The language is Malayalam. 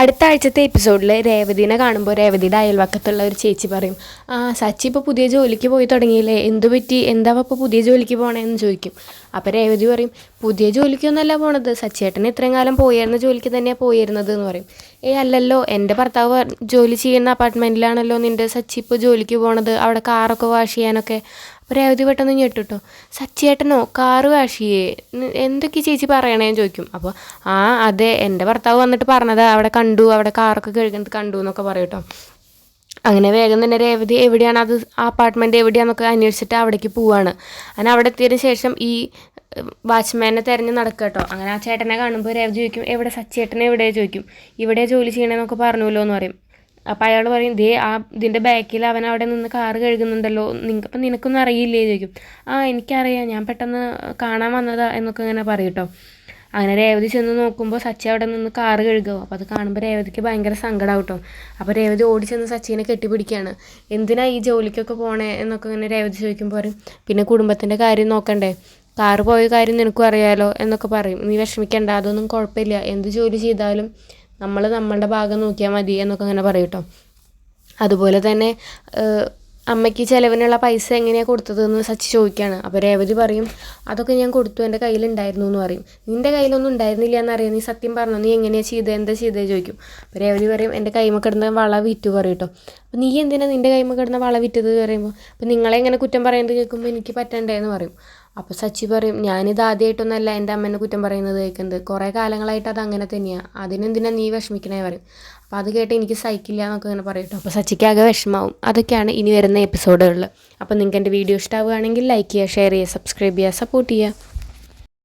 അടുത്ത ആഴ്ചത്തെ എപ്പിസോഡിൽ രേവതിനെ കാണുമ്പോൾ രേവതിയുടെ അയൽവക്കത്തുള്ള ഒരു ചേച്ചി പറയും, സച്ചി ഇപ്പോൾ പുതിയ ജോലിക്ക് പോയി തുടങ്ങിയില്ലേ, എന്തു പറ്റി, എന്താ ഇപ്പോൾ പുതിയ ജോലിക്ക് പോകണേന്ന് ചോദിക്കും. അപ്പോൾ രേവതി പറയും, പുതിയ ജോലിക്കൊന്നുമല്ല പോണത്, സച്ചിയേട്ടൻ ഇത്രയും കാലം പോയിരുന്ന ജോലിക്ക് തന്നെയാണ് പോയിരുന്നത് എന്ന് പറയും. അല്ലല്ലോ, എൻ്റെ ഭർത്താവ് ജോലി ചെയ്യുന്ന അപ്പാർട്ട്മെൻറ്റിലാണല്ലോ നിൻ്റെ സച്ചി ഇപ്പോൾ ജോലിക്ക് പോണത്, അവിടെ കാറൊക്കെ വാഷ് ചെയ്യാനൊക്കെ. അപ്പോൾ രേവതി പെട്ടെന്ന് ഞെട്ടിട്ടോ, സച്ചിയേട്ടനോ കാറ് വാഷ് ചെയ്യേ, എന്തൊക്കെ ചേച്ചി പറയണേന്ന് ചോദിക്കും. അപ്പോൾ അതെ, എൻ്റെ ഭർത്താവ് വന്നിട്ട് പറഞ്ഞത് അവിടെ കണ്ടു, അവിടെ കാറൊക്കെ കഴുകുന്നത് കണ്ടു എന്നൊക്കെ പറയും കേട്ടോ. അങ്ങനെ വേഗം തന്നെ രേവതി എവിടെയാണ് അത് ആ അപ്പാർട്ട്മെൻറ്റ് എവിടെയാണെന്നൊക്കെ അന്വേഷിച്ചിട്ട് അവിടേക്ക് പോവാണ്. അങ്ങനെ അവിടെ എത്തിയതിന് ശേഷം ഈ വാച്ച്മാനെ തിരഞ്ഞ് നടക്കുക കേട്ടോ. അങ്ങനെ ആ ചേട്ടനെ കാണുമ്പോൾ രേവതി ചോദിക്കും, എവിടെ സച്ചിയേട്ടനെ എവിടെ ചോദിക്കും. ഇവിടെ ജോലി ചെയ്യണമെന്നൊക്കെ പറഞ്ഞല്ലോ എന്ന് പറയും. അപ്പം അയാൾ പറയും, ഇതിൻ്റെ ബാക്കിൽ അവൻ അവിടെ നിന്ന് കാറ് കഴുകുന്നുണ്ടല്ലോ, അപ്പം നിനക്കൊന്നും അറിയില്ലേ ചോദിക്കും. എനിക്കറിയാം, ഞാൻ പെട്ടെന്ന് കാണാൻ വന്നതാ എന്നൊക്കെ ഇങ്ങനെ പറയും കേട്ടോ. അങ്ങനെ രേവതി ചെന്ന് നോക്കുമ്പോൾ സച്ചി അവിടെ നിന്ന് കാറ് കഴുകുക. അപ്പോൾ അത് കാണുമ്പോൾ രേവതിക്ക് ഭയങ്കര സങ്കടമാവും കേട്ടോ. അപ്പോൾ രേവതി ഓടി ചെന്ന് സച്ചിനെ കെട്ടിപ്പിടിക്കുകയാണ്. എന്തിനാ ഈ ജോലിക്കൊക്കെ പോണേ എന്നൊക്കെ ഇങ്ങനെ രേവതി ചോദിക്കുമ്പോൾ പറയും, പിന്നെ കുടുംബത്തിൻ്റെ കാര്യം നോക്കണ്ടേ, കാറ് പോയ കാര്യം നിനക്കും അറിയാലോ എന്നൊക്കെ പറയും. നീ വിഷമിക്കണ്ട, അതൊന്നും കുഴപ്പമില്ല, എന്ത് ജോലി ചെയ്താലും നമ്മൾ നമ്മളുടെ ഭാഗം നോക്കിയാൽ മതി എന്നൊക്കെ അങ്ങനെ പറയും കേട്ടോ. അതുപോലെ തന്നെ അമ്മയ്ക്ക് ചിലവിനുള്ള പൈസ എങ്ങനെയാണ് കൊടുത്തതെന്ന് സച്ചി ചോദിക്കുകയാണ്. അപ്പോൾ രേവതി പറയും, അതൊക്കെ ഞാൻ കൊടുത്തു, എൻ്റെ കയ്യിലുണ്ടായിരുന്നു എന്ന് പറയും. നിൻ്റെ കയ്യിലൊന്നും ഉണ്ടായിരുന്നില്ല എന്നറിയാം, നീ സത്യം പറഞ്ഞു, നീ എങ്ങനെയാണ് ചെയ്തത്, എന്താ ചെയ്തത് ചോദിക്കും. അപ്പോൾ രേവതി പറയും, എൻ്റെ കൈമ കിടന്ന വള വിറ്റു പറയും കേട്ടോ. അപ്പോൾ നീ എന്തിനാണ് നിൻ്റെ കൈമ കിടന്ന വള വിറ്റത് പറയുമ്പോൾ, അപ്പോൾ നിങ്ങളെ എങ്ങനെ കുറ്റം പറയുന്നത് കേൾക്കുമ്പോൾ എനിക്ക് പറ്റണ്ടേ എന്ന് പറയും. അപ്പോൾ സച്ചി പറയും, ഞാനിത് ആദ്യമായിട്ടൊന്നല്ല എൻ്റെ അമ്മേനെ കുറ്റം പറയുന്നത് കേൾക്കുന്നത്, കുറേ കാലങ്ങളായിട്ട് അത് അങ്ങനെ തന്നെയാണ്, അതിനെന്തിനാണ് നീ വിഷമിക്കണേ പറയും. അപ്പോൾ അത് കേട്ട് എനിക്ക് സഹിക്കില്ല എന്നൊക്കെ അങ്ങനെ പറയും കേട്ടോ. അപ്പോൾ സച്ചിക്കാകെ വിഷമാവും. അതൊക്കെയാണ് ഇനി വരുന്ന എപ്പിസോഡുകളിൽ. അപ്പോൾ നിങ്ങൾക്ക് എൻ്റെ വീഡിയോ ഇഷ്ടമാവുകയാണെങ്കിൽ ലൈക്ക് ചെയ്യുക, ഷെയർ ചെയ്യുക, സബ്സ്ക്രൈബ് ചെയ്യുക, സപ്പോർട്ട് ചെയ്യുക.